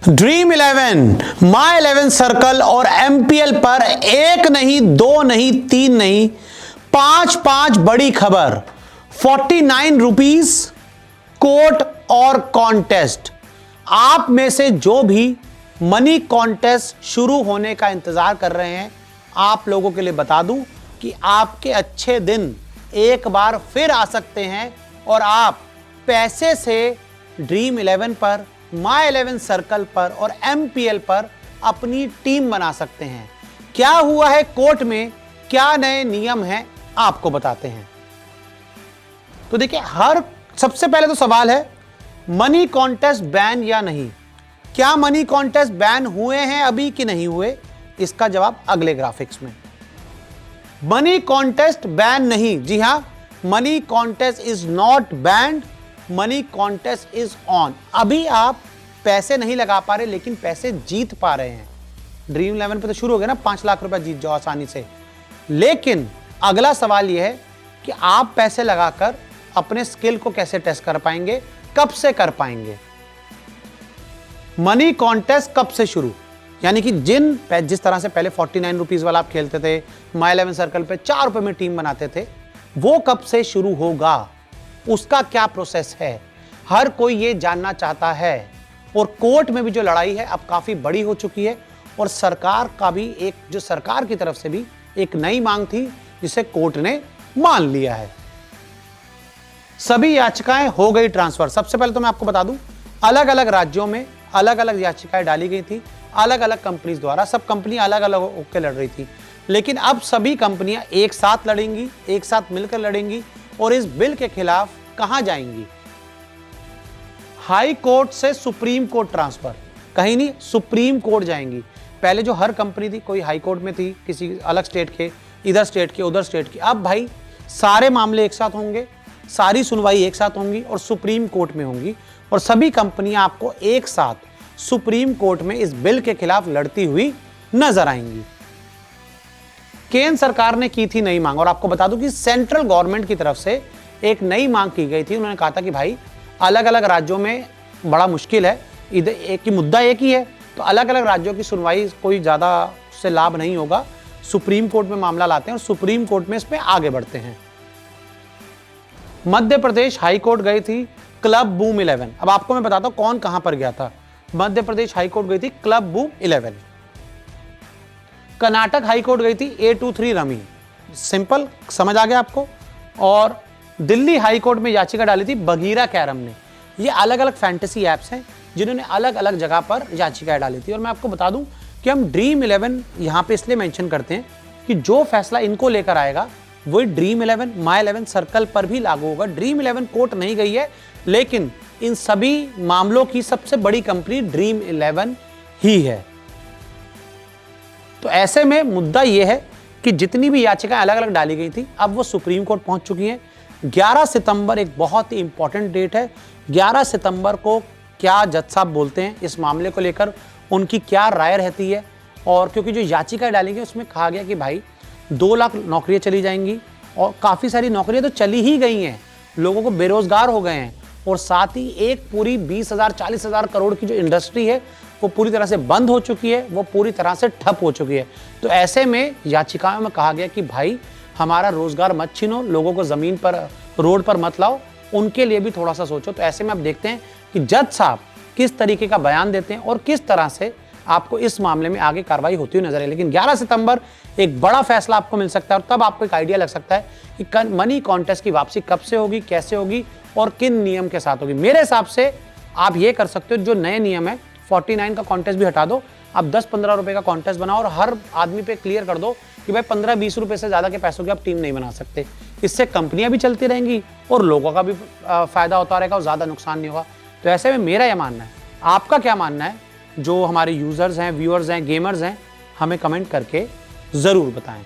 Dream 11, माई 11 circle और MPL पर एक नहीं, दो नहीं, तीन नहीं, पांच बड़ी खबर। 49 रुपीज कोट और कॉन्टेस्ट। आप में से जो भी मनी कॉन्टेस्ट शुरू होने का इंतजार कर रहे हैं, आप लोगों के लिए बता दूं कि आपके अच्छे दिन एक बार फिर आ सकते हैं और आप पैसे से ड्रीम 11 पर, माई 11 सर्कल पर और एमपीएल पर अपनी टीम बना सकते हैं। क्या हुआ है कोर्ट में, क्या नए नियम हैं, आपको बताते हैं। तो देखिए, सबसे पहले तो सवाल है, मनी कॉन्टेस्ट बैन या नहीं। क्या मनी कॉन्टेस्ट बैन हुए हैं अभी कि नहीं हुए, इसका जवाब अगले ग्राफिक्स में। मनी कॉन्टेस्ट बैन नहीं, जी हां, money contest is not band, money contest is on. अभी आप पैसे नहीं लगा पा रहे लेकिन पैसे जीत पा रहे हैं। ड्रीम 11 पे तो शुरू हो गया ना, 5 लाख रुपए जीत जाओ आसानी से। लेकिन अगला सवाल यह है कि आप पैसे लगाकर अपने स्किल को कैसे टेस्ट कर पाएंगे, कब से कर पाएंगे। मनी कॉन्टेस्ट कब से शुरू, यानी कि जिस तरह से पहले 49 रुपीज वाला आप खेलते थे, माई 11 सर्कल पे 4 रुपए में टीम बनाते थे, वो कब से शुरू होगा, उसका क्या प्रोसेस है, हर कोई ये जानना चाहता है। और कोर्ट में भी जो लड़ाई है अब काफी बड़ी हो चुकी है और सरकार का भी जो सरकार की तरफ से भी एक नई मांग थी जिसे कोर्ट ने मान लिया है। सभी याचिकाएं हो गई ट्रांसफर। सबसे पहले तो मैं आपको बता दूं, अलग अलग राज्यों में अलग अलग याचिकाएं डाली गई थी, अलग अलग कंपनीज द्वारा। सब कंपनियां अलग अलग होकर लड़ रही थी, लेकिन अब सभी कंपनियां एक साथ लड़ेंगी, एक साथ मिलकर लड़ेंगी और इस बिल के खिलाफ कहां जाएंगी। हाई कोर्ट से सुप्रीम कोर्ट ट्रांसफर, कहीं नहीं, सुप्रीम कोर्ट जाएंगी। पहले जो हर कंपनी थी, कोई हाई कोर्ट में थी, किसी अलग स्टेट के, इधर स्टेट के, उधर स्टेट के, अब भाई सारे मामले एक साथ होंगे, सारी सुनवाई एक साथ होंगी और सुप्रीम कोर्ट में होंगी और सभी कंपनियां आपको एक साथ सुप्रीम कोर्ट में इस बिल के खिलाफ लड़ती हुई नजर आएंगी। केंद्र सरकार ने की थी नई मांग, और आपको बता दूं कि सेंट्रल गवर्नमेंट की तरफ से एक नई मांग की गई थी। उन्होंने कहा था कि भाई अलग अलग राज्यों में बड़ा मुश्किल है, इधर एक ही मुद्दा एक ही है, तो अलग अलग राज्यों की सुनवाई कोई ज़्यादा उससे लाभ नहीं होगा, सुप्रीम कोर्ट में मामला लाते हैं और सुप्रीम कोर्ट में इसमें आगे बढ़ते हैं। मध्य प्रदेश हाई कोर्ट गई थी क्लब बूम 11। अब आपको मैं बताता हूं कौन कहां पर गया था। मध्य प्रदेश हाई कोर्ट गई थी club boom 11। Karnataka high court गई थी A23 रमी। सिंपल, समझ आ गया आपको। और दिल्ली हाई कोर्ट में याचिका डाली थी बगीरा कैरम ने। ये अलग अलग फैंटेसी ऐप्स हैं जिन्होंने अलग अलग जगह पर याचिकाएं डाली थी। और मैं आपको बता दूं कि हम ड्रीम 11 यहां पे इसलिए मेंशन करते हैं कि जो फैसला इनको लेकर आएगा वही ड्रीम 11, माई 11 सर्कल पर भी लागू होगा। ड्रीम 11 कोर्ट नहीं गई है, लेकिन इन सभी मामलों की सबसे बड़ी कंपनी ड्रीम 11 ही है। तो ऐसे में मुद्दा यह है कि जितनी भी याचिकाएं अलग अलग डाली गई थी, अब वो सुप्रीम कोर्ट पहुंच चुकी हैं। 11 सितंबर एक बहुत ही इंपॉर्टेंट डेट है। 11 सितंबर को क्या जज साहब बोलते हैं इस मामले को लेकर, उनकी क्या राय रहती है। और क्योंकि जो याचिकाएं डाली गई उसमें कहा गया कि भाई 2 लाख नौकरियां चली जाएंगी और काफ़ी सारी नौकरियां तो चली ही गई हैं, लोगों को बेरोजगार हो गए हैं, और साथ ही एक पूरी 20,000 40,000 करोड़ की जो इंडस्ट्री है वो पूरी तरह से बंद हो चुकी है, वो पूरी तरह से ठप हो चुकी है। तो ऐसे में याचिकाओं में कहा गया कि भाई हमारा रोजगार मत छीनो, लोगों को ज़मीन पर, रोड पर मत लाओ, उनके लिए भी थोड़ा सा सोचो। तो ऐसे में आप देखते हैं कि जज साहब किस तरीके का बयान देते हैं और किस तरह से आपको इस मामले में आगे कार्रवाई होती हुई नजर है। लेकिन 11 सितंबर एक बड़ा फैसला आपको मिल सकता है और तब आपको एक आइडिया लग सकता है कि मनी कॉन्टेस्ट की वापसी कब से होगी, कैसे होगी और किन नियम के साथ होगी। मेरे हिसाब से आप ये कर सकते हो, जो नए नियम है 49 का कॉन्टेस्ट भी हटा दो, आप 10-15 रुपए का कॉन्टेस्ट बनाओ और हर आदमी पे क्लियर कर दो कि भाई 15-20 रुपए से ज़्यादा के पैसों की आप टीम नहीं बना सकते। इससे कंपनियां भी चलती रहेंगी और लोगों का भी फायदा होता रहेगा और ज़्यादा नुकसान नहीं होगा। तो ऐसे में मेरा यह मानना है, आपका क्या मानना है? जो हमारे यूज़र्स हैं, व्यूअर्स हैं, गेमर्स हैं, हमें कमेंट करके ज़रूर बताएं।